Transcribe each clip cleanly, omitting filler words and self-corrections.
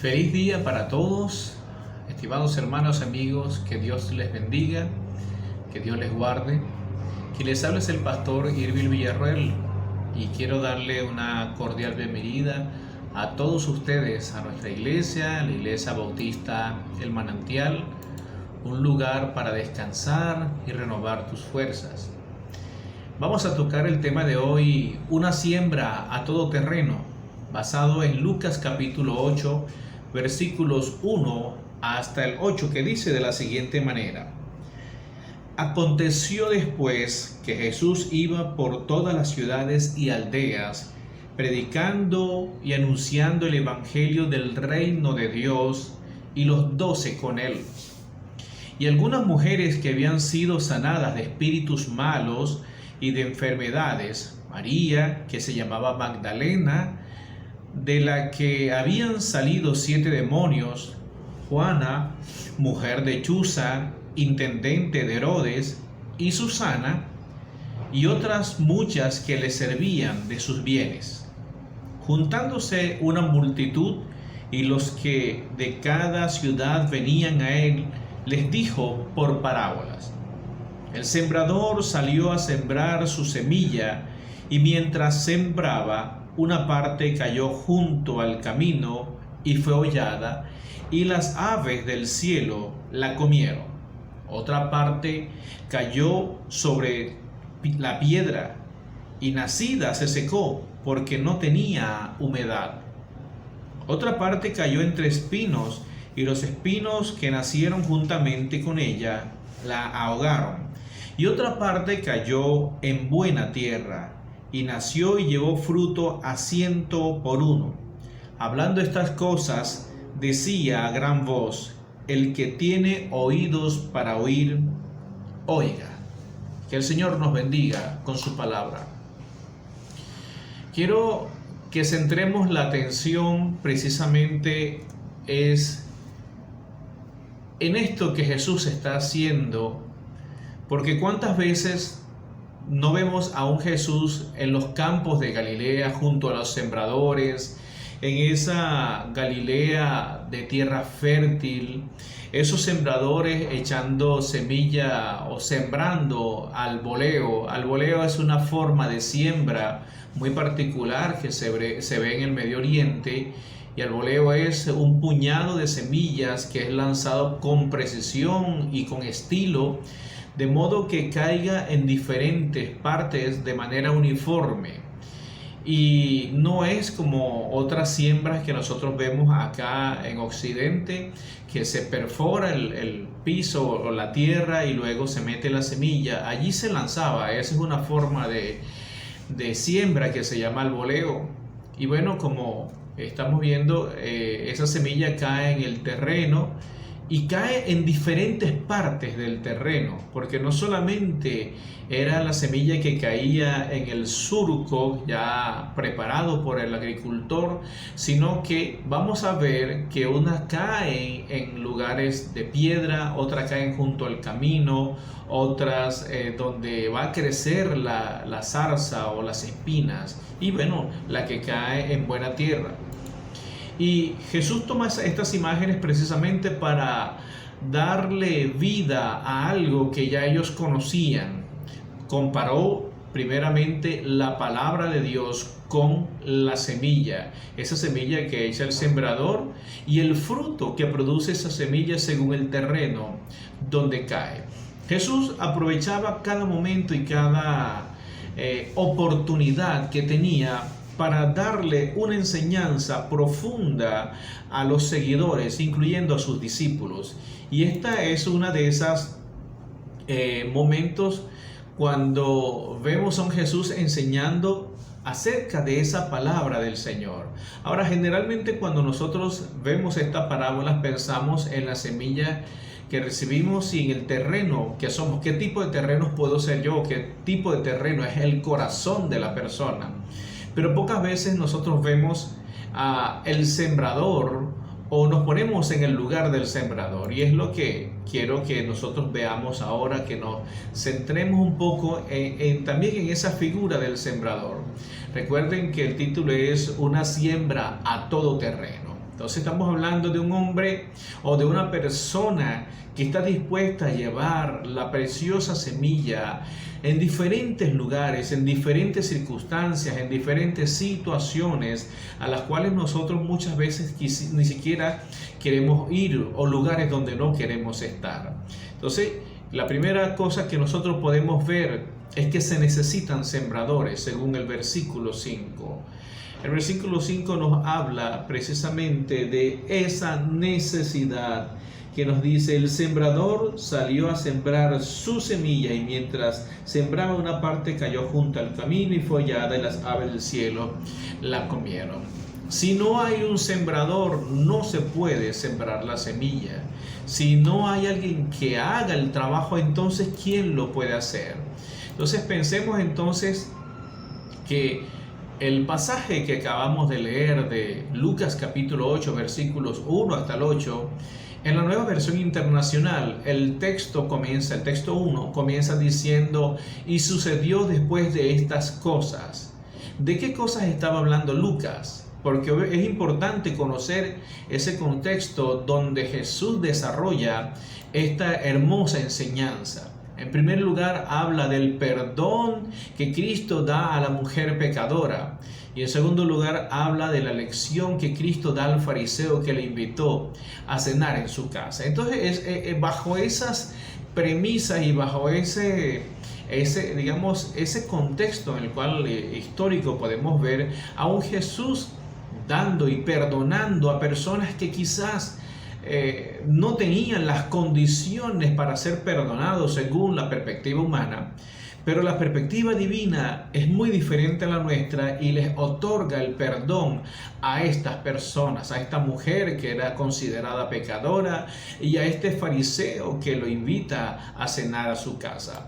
Feliz día para todos, estimados hermanos, amigos, que Dios les bendiga, que Dios les guarde. Quien les habla es el pastor Irving Villarroel y quiero darle una cordial bienvenida a todos ustedes a nuestra iglesia, la Iglesia Bautista El Manantial, un lugar para descansar y renovar tus fuerzas. Vamos a tocar el tema de hoy, una siembra a todo terreno, basado en Lucas capítulo 8, versículos 1 hasta el 8, que dice de la siguiente manera: Aconteció después que Jesús iba por todas las ciudades y aldeas, predicando y anunciando el evangelio del reino de Dios, y los 12 con él. Y algunas mujeres que habían sido sanadas de espíritus malos y de enfermedades, María, que se llamaba Magdalena, de la que habían salido 7 demonios, Juana, mujer de Chuza, intendente de Herodes, y Susana, y otras muchas que le servían de sus bienes. Juntándose una multitud, y los que de cada ciudad venían a él, les dijo por parábolas: El sembrador salió a sembrar su semilla, y mientras sembraba, una parte cayó junto al camino y fue hollada, y las aves del cielo la comieron. Otra parte cayó sobre la piedra, y nacida se secó, porque no tenía humedad. Otra parte cayó entre espinos, y los espinos que nacieron juntamente con ella la ahogaron. Y otra parte cayó en buena tierra, y nació y llevó fruto a 100 por 1. Hablando estas cosas, decía a gran voz: El que tiene oídos para oír, oiga. Que el Señor nos bendiga con su palabra. Quiero que centremos la atención precisamente en esto que Jesús está haciendo, porque cuántas veces no vemos a un Jesús en los campos de Galilea junto a los sembradores, en esa Galilea de tierra fértil, esos sembradores echando semilla o sembrando al boleo. Al boleo es una forma de siembra muy particular que se ve en el Medio Oriente, y el boleo es un puñado de semillas que es lanzado con precisión y con estilo, de modo que caiga en diferentes partes de manera uniforme. Y no es como otras siembras que nosotros vemos acá en Occidente, que se perfora el piso o la tierra y luego se mete la semilla. Allí se lanzaba. Esa es una forma de siembra que se llama el boleo. Y bueno, como estamos viendo, esa semilla cae en el terreno, y cae en diferentes partes del terreno, porque no solamente era la semilla que caía en el surco ya preparado por el agricultor, sino que vamos a ver que unas caen en lugares de piedra, otras caen junto al camino, otras donde va a crecer la zarza o las espinas, y bueno, la que cae en buena tierra. Y Jesús toma estas imágenes precisamente para darle vida a algo que ya ellos conocían. Comparó primeramente la palabra de Dios con la semilla, esa semilla que echa el sembrador, y el fruto que produce esa semilla según el terreno donde cae. Jesús aprovechaba cada momento y cada oportunidad que tenía para darle una enseñanza profunda a los seguidores, incluyendo a sus discípulos. Y esta es una de esas momentos cuando vemos a un Jesús enseñando acerca de esa palabra del Señor. Ahora, generalmente cuando nosotros vemos estas parábolas pensamos en la semilla que recibimos y en el terreno que somos. ¿Qué tipo de terrenos puedo ser yo? ¿Qué tipo de terreno es el corazón de la persona? Pero pocas veces nosotros vemos el sembrador o nos ponemos en el lugar del sembrador, y es lo que quiero que nosotros veamos ahora, que nos centremos un poco también en esa figura del sembrador. Recuerden que el título es una siembra a todo terreno. Entonces estamos hablando de un hombre o de una persona que está dispuesta a llevar la preciosa semilla en diferentes lugares, en diferentes circunstancias, en diferentes situaciones a las cuales nosotros muchas veces ni siquiera queremos ir, o lugares donde no queremos estar. Entonces, la primera cosa que nosotros podemos ver es que se necesitan sembradores, según el versículo 5. El versículo 5 nos habla precisamente de esa necesidad que nos dice: el sembrador salió a sembrar su semilla, y mientras sembraba, una parte cayó junto al camino y fue hollada, y las aves del cielo la comieron. Si no hay un sembrador, no se puede sembrar la semilla. Si no hay alguien que haga el trabajo, entonces ¿quién lo puede hacer? Entonces pensemos entonces que el pasaje que acabamos de leer de Lucas capítulo 8, versículos 1 hasta el 8, en la Nueva Versión Internacional, el texto 1 comienza diciendo: y sucedió después de estas cosas. ¿De qué cosas estaba hablando Lucas? Porque es importante conocer ese contexto donde Jesús desarrolla esta hermosa enseñanza. En primer lugar, habla del perdón que Cristo da a la mujer pecadora. Y en segundo lugar, habla de la lección que Cristo da al fariseo que le invitó a cenar en su casa. Entonces, bajo esas premisas y bajo ese contexto en el cual histórico, podemos ver a un Jesús dando y perdonando a personas que quizás no tenían las condiciones para ser perdonados según la perspectiva humana, pero la perspectiva divina es muy diferente a la nuestra y les otorga el perdón a estas personas, a esta mujer que era considerada pecadora y a este fariseo que lo invita a cenar a su casa.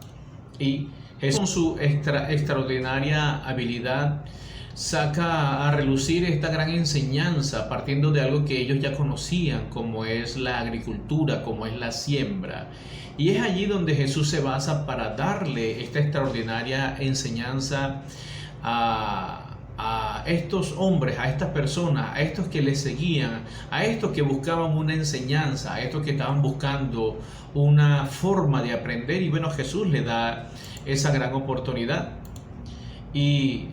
Y Jesús, con su extraordinaria habilidad, saca a relucir esta gran enseñanza partiendo de algo que ellos ya conocían, como es la agricultura, como es la siembra. Y es allí donde Jesús se basa para darle esta extraordinaria enseñanza a estos hombres, a estas personas, a estos que le seguían, a estos que buscaban una enseñanza, a estos que estaban buscando una forma de aprender. Y bueno, Jesús le da esa gran oportunidad. Y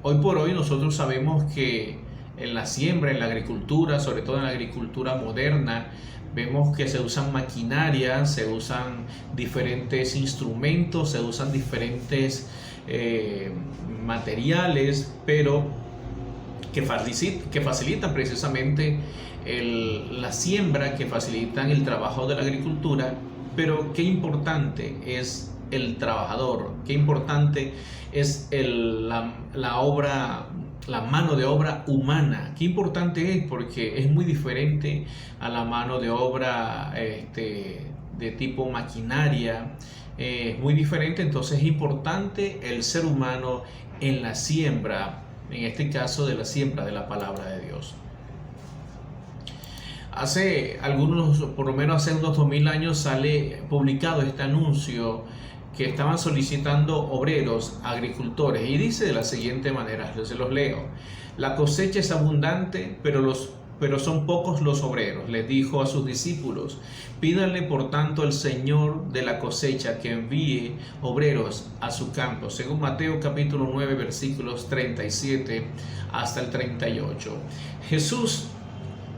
hoy por hoy nosotros sabemos que en la siembra, en la agricultura, sobre todo en la agricultura moderna, vemos que se usan maquinarias, se usan diferentes instrumentos, se usan diferentes materiales, pero que facilitan precisamente la siembra, que facilitan el trabajo de la agricultura. Pero qué importante es el trabajador, qué importante es la obra, la mano de obra humana. Qué importante es, porque es muy diferente a la mano de obra de tipo maquinaria. Es muy diferente. Entonces es importante el ser humano en la siembra, en este caso de la siembra de la palabra de Dios. Por lo menos hace unos 2000 años sale publicado este anuncio que estaban solicitando obreros, agricultores, y dice de la siguiente manera, yo se los leo: la cosecha es abundante, pero son pocos los obreros. Les dijo a sus discípulos: pídanle por tanto al Señor de la cosecha que envíe obreros a su campo, según Mateo capítulo 9 versículos 37 hasta el 38. Jesús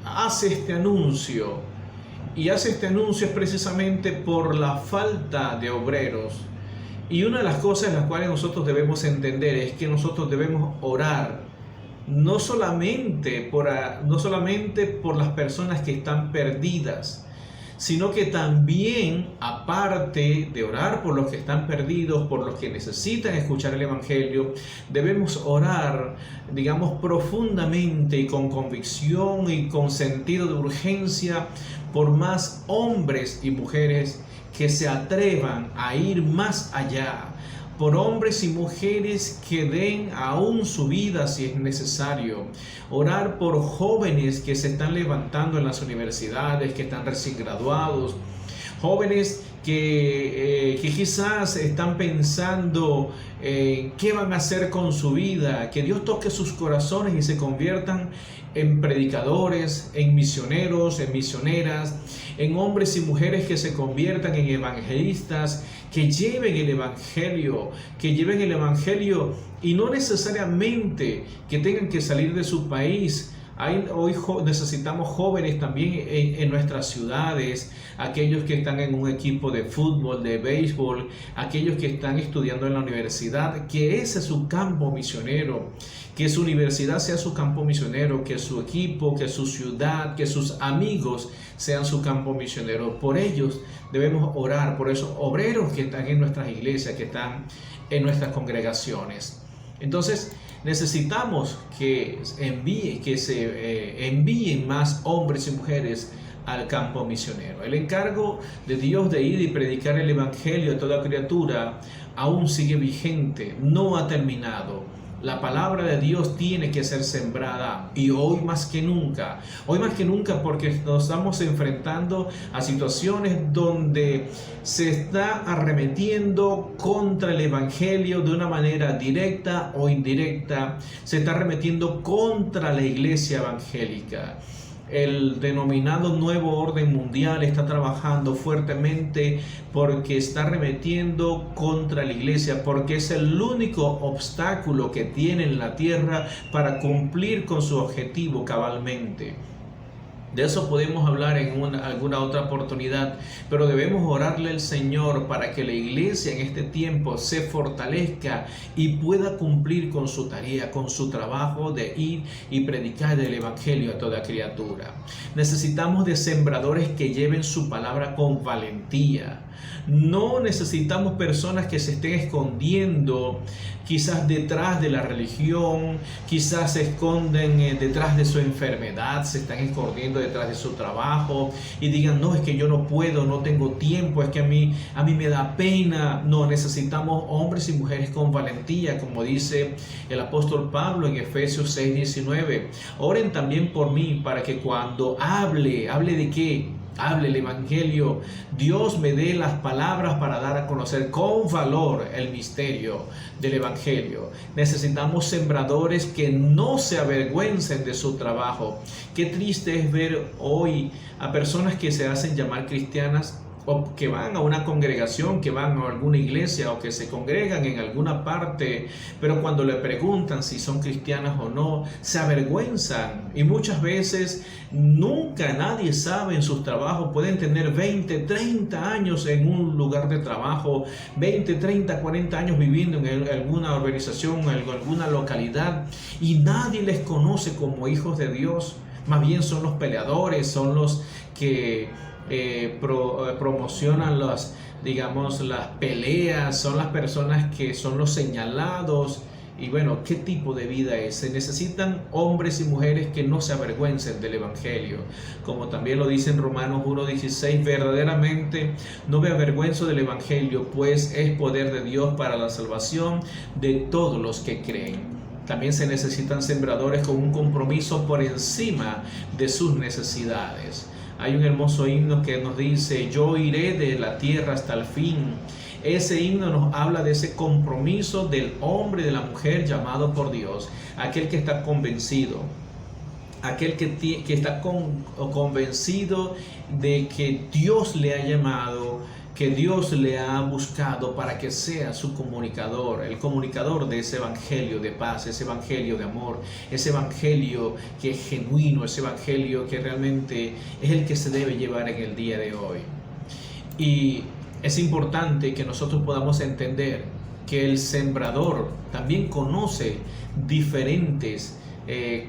hace este anuncio, y hace este anuncio es precisamente por la falta de obreros. Y una de las cosas en las cuales nosotros debemos entender es que nosotros debemos orar no solamente por las personas que están perdidas, sino que también, aparte de orar por los que están perdidos, por los que necesitan escuchar el Evangelio, debemos orar, profundamente y con convicción y con sentido de urgencia por más hombres y mujeres que se atrevan a ir más allá, por hombres y mujeres que den aún su vida si es necesario. Orar por jóvenes que se están levantando en las universidades, que están recién graduados, jóvenes que quizás están pensando qué van a hacer con su vida, que Dios toque sus corazones y se conviertan en predicadores, en misioneros, en misioneras, en hombres y mujeres que se conviertan en evangelistas, que lleven el evangelio y no necesariamente que tengan que salir de su país. Hoy necesitamos jóvenes también en nuestras ciudades, aquellos que están en un equipo de fútbol, de béisbol, aquellos que están estudiando en la universidad, que ese es su campo misionero, que su universidad sea su campo misionero, que su equipo, que su ciudad, que sus amigos sean su campo misionero. Por ellos debemos orar, por esos obreros que están en nuestras iglesias, que están en nuestras congregaciones. Entonces, necesitamos que se envíen más hombres y mujeres al campo misionero. El encargo de Dios de ir y predicar el evangelio a toda criatura aún sigue vigente, no ha terminado. La palabra de Dios tiene que ser sembrada, y hoy más que nunca porque nos estamos enfrentando a situaciones donde se está arremetiendo contra el evangelio de una manera directa o indirecta, se está arremetiendo contra la iglesia evangélica. El denominado Nuevo Orden Mundial está trabajando fuertemente porque está arremetiendo contra la iglesia, porque es el único obstáculo que tiene en la tierra para cumplir con su objetivo cabalmente. De eso podemos hablar en alguna otra oportunidad, pero debemos orarle al Señor para que la iglesia en este tiempo se fortalezca y pueda cumplir con su tarea, con su trabajo de ir y predicar el evangelio a toda criatura. Necesitamos de sembradores que lleven su palabra con valentía. No necesitamos personas que se estén escondiendo quizás detrás de la religión, quizás se esconden detrás de su enfermedad, se están escondiendo detrás de su trabajo y digan: no, es que yo no puedo, no tengo tiempo, es que a mí me da pena. No, necesitamos hombres y mujeres con valentía, como dice el apóstol Pablo en Efesios 6:19. Oren también por mí para que cuando hable ¿de qué? Hable el evangelio, Dios me dé las palabras para dar a conocer con valor el misterio del evangelio. Necesitamos sembradores que no se avergüencen de su trabajo. Qué triste es ver hoy a personas que se hacen llamar cristianas, o que van a una congregación, que van a alguna iglesia o que se congregan en alguna parte, pero cuando le preguntan si son cristianas o no, se avergüenzan, y muchas veces nunca nadie sabe en sus trabajos. Pueden tener 20, 30 años en un lugar de trabajo, 20, 30, 40 años viviendo en alguna organización, en alguna localidad, y nadie les conoce como hijos de Dios. Más bien son los peleadores, son los que promocionan las peleas, son las personas que son los señalados. Y bueno, ¿qué tipo de vida es? Se necesitan hombres y mujeres que no se avergüencen del evangelio, como también lo dice en Romanos 1:16: verdaderamente no me avergüenzo del evangelio, pues es poder de Dios para la salvación de todos los que creen. También se necesitan sembradores con un compromiso por encima de sus necesidades. Hay un hermoso himno que nos dice: yo iré de la tierra hasta el fin. Ese himno nos habla de ese compromiso del hombre y de la mujer llamado por Dios, aquel que está convencido, aquel que está convencido de que Dios le ha llamado, que Dios le ha buscado para que sea su comunicador, el comunicador de ese evangelio de paz, ese evangelio de amor, ese evangelio que es genuino, ese evangelio que realmente es el que se debe llevar en el día de hoy. Y es importante que nosotros podamos entender que el sembrador también conoce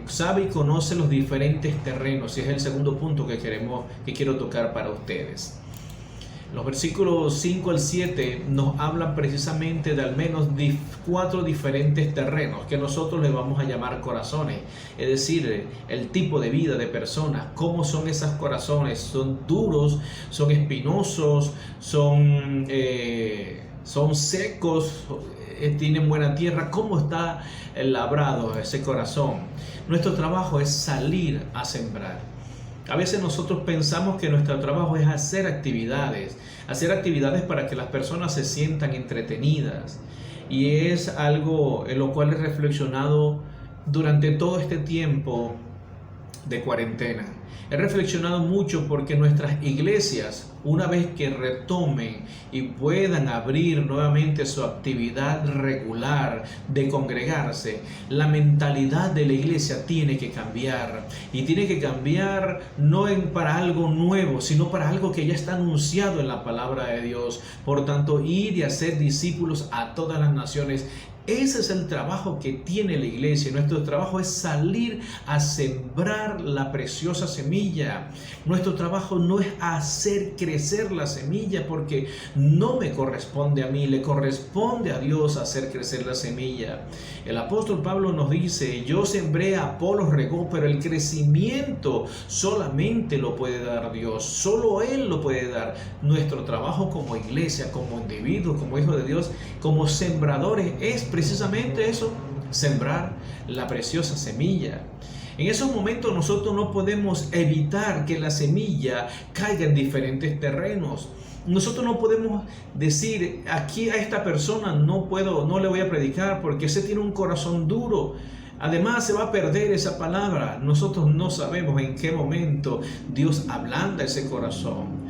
sabe y conoce los diferentes terrenos, y es el segundo punto que quiero tocar para ustedes. Los versículos 5 al 7 nos hablan precisamente de al menos 4 diferentes terrenos que nosotros le vamos a llamar corazones, es decir, el tipo de vida de personas. ¿Cómo son esos corazones? ¿Son duros? ¿Son espinosos? ¿Son secos? ¿Tienen buena tierra? ¿Cómo está labrado ese corazón? Nuestro trabajo es salir a sembrar. A veces nosotros pensamos que nuestro trabajo es hacer actividades para que las personas se sientan entretenidas, y es algo en lo cual he reflexionado durante todo este tiempo, de cuarentena. He reflexionado mucho porque nuestras iglesias, una vez que retomen y puedan abrir nuevamente su actividad regular de congregarse, la mentalidad de la iglesia tiene que cambiar. Y tiene que cambiar no para algo nuevo, sino para algo que ya está anunciado en la palabra de Dios. Por tanto, ir y hacer discípulos a todas las naciones. Ese es el trabajo que tiene la iglesia. Nuestro trabajo es salir a sembrar la preciosa semilla. Nuestro trabajo no es hacer crecer la semilla, porque no me corresponde a mí, le corresponde a Dios hacer crecer la semilla. El apóstol Pablo nos dice: yo sembré, Apolos regó, pero el crecimiento solamente lo puede dar Dios, solo Él lo puede dar. Nuestro trabajo como iglesia, como individuos, como hijos de Dios, como sembradores, es precisamente eso: sembrar la preciosa semilla. En esos momentos nosotros no podemos evitar que la semilla caiga en diferentes terrenos. Nosotros no podemos decir: aquí a esta persona no le voy a predicar porque ese tiene un corazón duro. Además se va a perder esa palabra. Nosotros no sabemos en qué momento Dios ablanda ese corazón.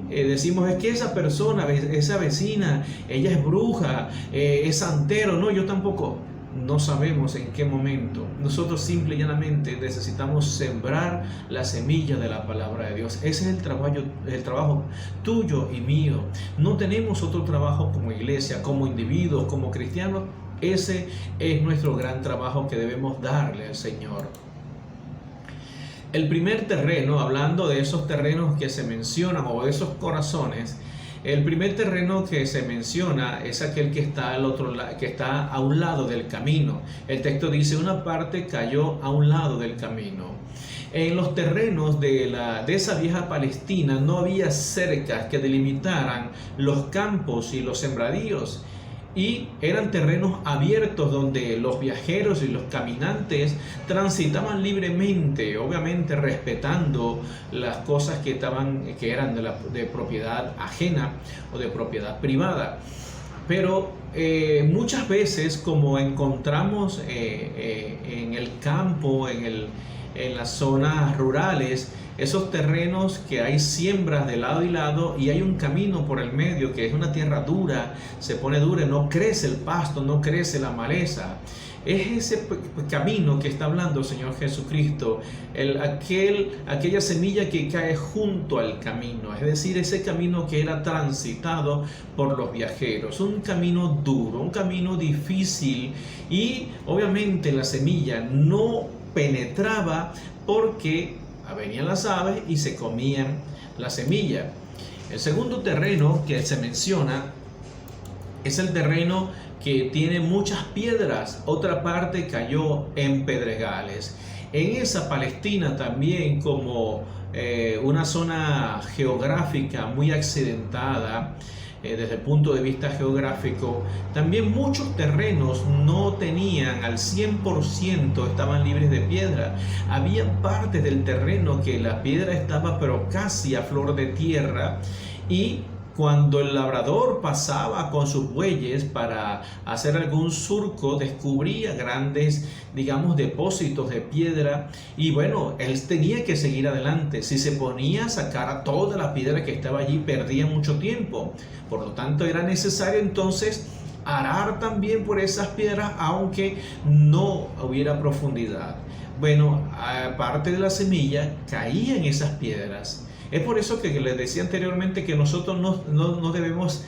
Decimos: es que esa persona, esa vecina, ella es bruja, es santero. No, yo tampoco. No sabemos en qué momento. Nosotros simple y llanamente necesitamos sembrar la semilla de la palabra de Dios. Ese es el trabajo tuyo y mío. No tenemos otro trabajo como iglesia, como individuos, como cristianos. Ese es nuestro gran trabajo que debemos darle al Señor. El primer terreno, hablando de esos terrenos que se mencionan, o de esos corazones, el primer terreno que se menciona es aquel que está al otro lado, que está a un lado del camino. El texto dice: una parte cayó a un lado del camino. En los terrenos de esa vieja Palestina no había cercas que delimitaran los campos y los sembradíos, y eran terrenos abiertos donde los viajeros y los caminantes transitaban libremente, obviamente respetando las cosas que eran de propiedad ajena o de propiedad privada. Pero muchas veces, como encontramos en el campo, en las zonas rurales, esos terrenos que hay siembras de lado y lado y hay un camino por el medio que es una tierra dura, se pone dura, no crece el pasto, no crece la maleza. Es ese camino que está hablando el Señor Jesucristo, aquella semilla que cae junto al camino, es decir, ese camino que era transitado por los viajeros, un camino duro, un camino difícil, y obviamente la semilla no penetraba porque venían las aves y se comían la semilla. El segundo terreno que se menciona es el terreno que tiene muchas piedras. Otra parte cayó en pedregales. En esa Palestina también, como una zona geográfica muy accidentada, desde el punto de vista geográfico, también muchos terrenos no tenían al 100%, estaban libres de piedra. Había partes del terreno que la piedra estaba pero casi a flor de tierra, y cuando el labrador pasaba con sus bueyes para hacer algún surco, descubría grandes, depósitos de piedra, y bueno, él tenía que seguir adelante. Si se ponía a sacar toda la piedra que estaba allí, perdía mucho tiempo. Por lo tanto, era necesario entonces arar también por esas piedras, aunque no hubiera profundidad. Bueno, aparte de la semilla, caía en esas piedras. Es por eso que les decía anteriormente que nosotros no debemos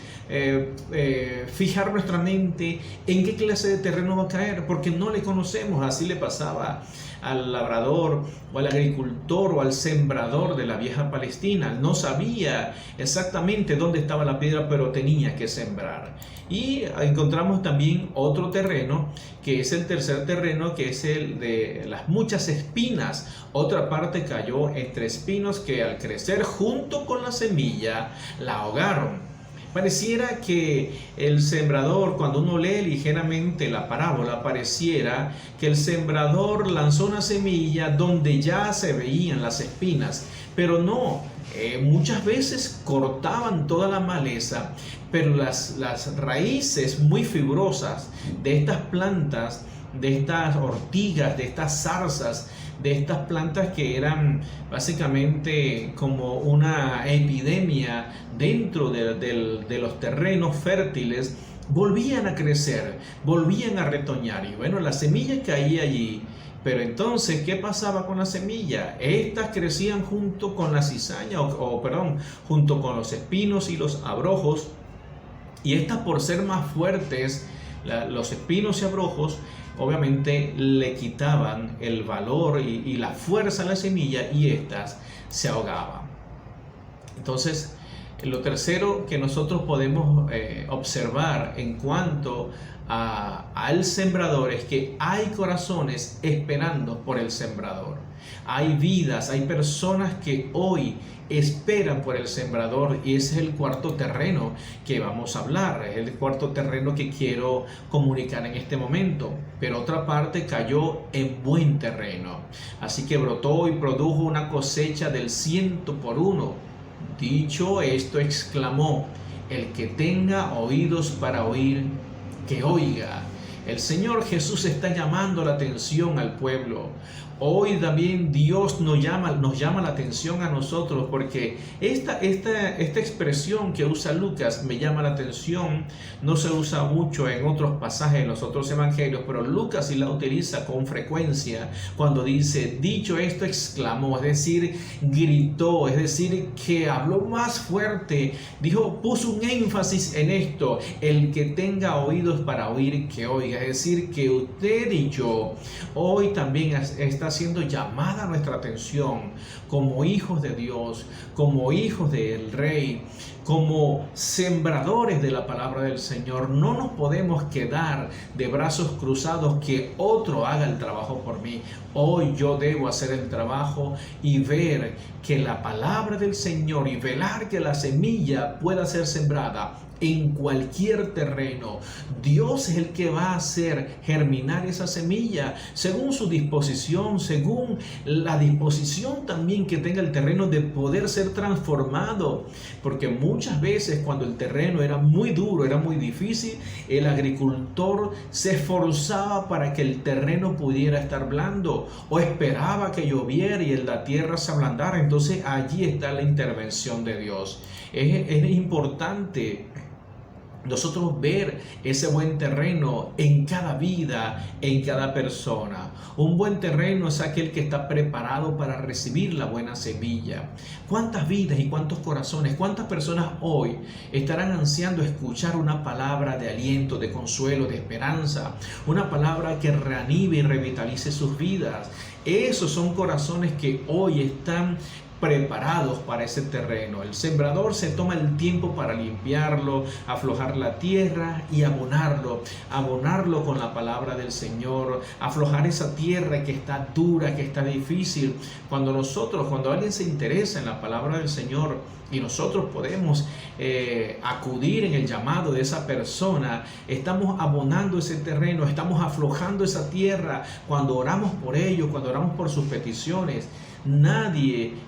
fijar nuestra mente en qué clase de terreno va a caer, porque no le conocemos. Así le pasaba al labrador o al agricultor o al sembrador de la vieja Palestina. No sabía exactamente dónde estaba la piedra, pero tenía que sembrar. Y encontramos también otro terreno, que es el tercer terreno, que es el de las muchas espinas. Otra parte cayó entre espinos que al crecer junto con la semilla la ahogaron. Pareciera que el sembrador, cuando uno lee ligeramente la parábola, pareciera que el sembrador lanzó una semilla donde ya se veían las espinas, pero no. Muchas veces cortaban toda la maleza, pero las raíces muy fibrosas de estas plantas, de estas ortigas, de estas zarzas, de estas plantas que eran básicamente como una epidemia dentro de los terrenos fértiles, volvían a crecer, volvían a retoñar. Y bueno, la semilla caía allí. Pero entonces, ¿qué pasaba con la semilla? Estas crecían junto con la cizaña, junto con los espinos y los abrojos. Y estas, por ser más fuertes, los espinos y abrojos, obviamente le quitaban el valor y la fuerza a la semilla, y estas se ahogaban. Entonces, lo tercero que nosotros podemos observar en cuanto al sembrador es que hay corazones esperando por el sembrador. Hay vidas, hay personas que hoy esperan por el sembrador, y ese es el cuarto terreno que vamos a hablar, es el cuarto terreno que quiero comunicar en este momento. Pero otra parte cayó en buen terreno, así que brotó y produjo una cosecha del 100 por 1. Dicho esto, exclamó: el que tenga oídos para oír, que oiga. El Señor Jesús está llamando la atención al pueblo. Hoy también Dios nos llama la atención a nosotros, porque esta expresión que usa Lucas me llama la atención. No se usa mucho en otros pasajes, en los otros evangelios, pero Lucas sí la utiliza con frecuencia cuando dice: dicho esto, exclamó, es decir, gritó, es decir, que habló más fuerte, puso un énfasis en esto: el que tenga oídos para oír, que oiga. Es decir, que usted y yo hoy también está siendo llamada nuestra atención como hijos de Dios, como hijos del Rey, como sembradores de la palabra del Señor. No nos podemos quedar de brazos cruzados que otro haga el trabajo por mí. Hoy yo debo hacer el trabajo y ver que la palabra del Señor, y velar que la semilla pueda ser sembrada en cualquier terreno. Dios es el que va a hacer germinar esa semilla según su disposición, según la disposición también que tenga el terreno de poder ser transformado. Porque muchas veces, cuando el terreno era muy duro, era muy difícil, el agricultor se esforzaba para que el terreno pudiera estar blando, o esperaba que lloviera y la tierra se ablandara. Entonces allí está la intervención de Dios. Es importante nosotros ver ese buen terreno en cada vida, en cada persona. Un buen terreno es aquel que está preparado para recibir la buena semilla. ¿Cuántas vidas y cuántos corazones, cuántas personas hoy estarán ansiando escuchar una palabra de aliento, de consuelo, de esperanza? Una palabra que reanive y revitalice sus vidas. Esos son corazones que hoy están preparados para ese terreno. El sembrador se toma el tiempo para limpiarlo, aflojar la tierra y abonarlo con la palabra del Señor, aflojar esa tierra que está dura, que está difícil. Cuando alguien se interesa en la palabra del Señor y nosotros podemos acudir en el llamado de esa persona, estamos abonando ese terreno, estamos aflojando esa tierra. Cuando oramos por ellos, cuando oramos por sus peticiones,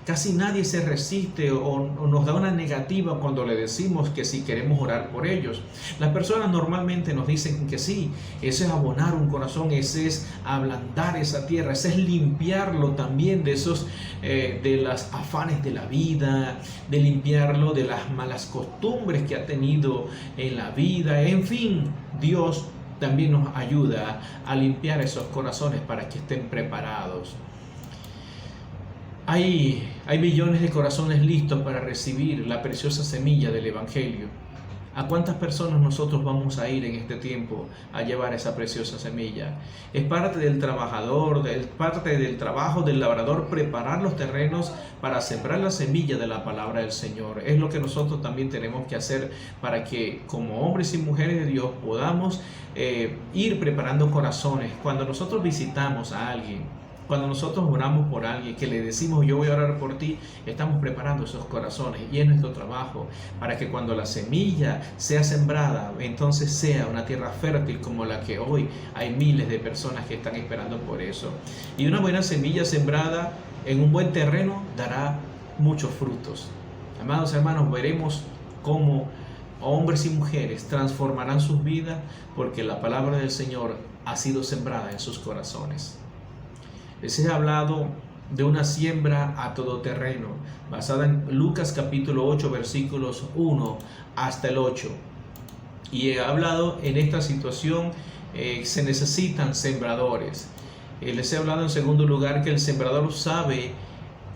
casi nadie se resiste o nos da una negativa cuando le decimos que sí queremos orar por ellos. Las personas normalmente nos dicen que sí. Eso es abonar un corazón, ese es ablandar esa tierra, ese es limpiarlo también de los afanes de la vida, de limpiarlo de las malas costumbres que ha tenido en la vida. En fin, Dios también nos ayuda a limpiar esos corazones para que estén preparados. Hay millones de corazones listos para recibir la preciosa semilla del Evangelio. ¿A cuántas personas nosotros vamos a ir en este tiempo a llevar esa preciosa semilla? Es parte del trabajador, parte del trabajo del labrador, preparar los terrenos para sembrar la semilla de la palabra del Señor. Es lo que nosotros también tenemos que hacer para que, como hombres y mujeres de Dios, podamos ir preparando corazones. Cuando nosotros visitamos a alguien, cuando nosotros oramos por alguien, que le decimos yo voy a orar por ti, estamos preparando esos corazones, y es nuestro trabajo para que cuando la semilla sea sembrada, entonces sea una tierra fértil como la que hoy hay miles de personas que están esperando por eso. Y una buena semilla sembrada en un buen terreno dará muchos frutos. Amados hermanos, veremos cómo hombres y mujeres transformarán sus vidas porque la palabra del Señor ha sido sembrada en sus corazones. Les he hablado de una siembra a todo terreno, basada en Lucas capítulo 8, versículos 1 hasta el 8. Y he hablado en esta situación, se necesitan sembradores. Les he hablado en segundo lugar que el sembrador sabe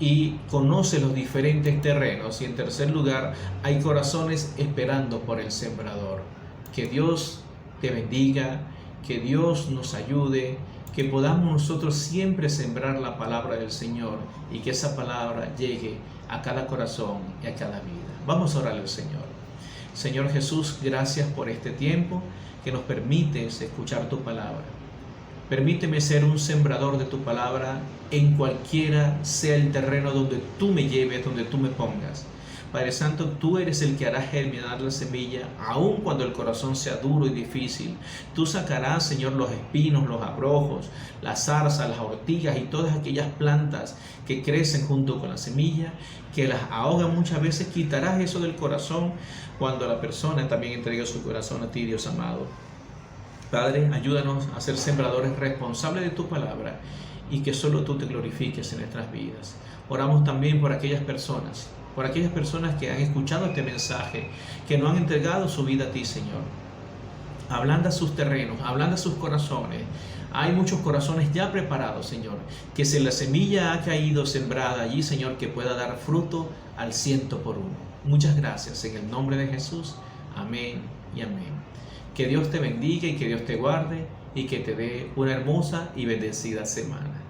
y conoce los diferentes terrenos. Y en tercer lugar, hay corazones esperando por el sembrador. Que Dios te bendiga, que Dios nos ayude, que podamos nosotros siempre sembrar la palabra del Señor y que esa palabra llegue a cada corazón y a cada vida. Vamos a orarle al Señor. Señor Jesús, gracias por este tiempo que nos permites escuchar tu palabra. Permíteme ser un sembrador de tu palabra en cualquiera sea el terreno donde tú me lleves, donde tú me pongas. Padre Santo, tú eres el que hará germinar la semilla, aun cuando el corazón sea duro y difícil. Tú sacarás, Señor, los espinos, los abrojos, las zarzas, las ortigas y todas aquellas plantas que crecen junto con la semilla, que las ahogan muchas veces. Quitarás eso del corazón cuando la persona también entregue su corazón a ti, Dios amado. Padre, ayúdanos a ser sembradores responsables de tu palabra y que solo tú te glorifiques en nuestras vidas. Oramos también por aquellas personas que han escuchado este mensaje, que no han entregado su vida a ti, Señor. Ablanda sus terrenos, ablanda sus corazones. Hay muchos corazones ya preparados, Señor, que si la semilla ha caído sembrada allí, Señor, que pueda dar fruto al 100 por 1. Muchas gracias, en el nombre de Jesús. Amén y amén. Que Dios te bendiga y que Dios te guarde y que te dé una hermosa y bendecida semana.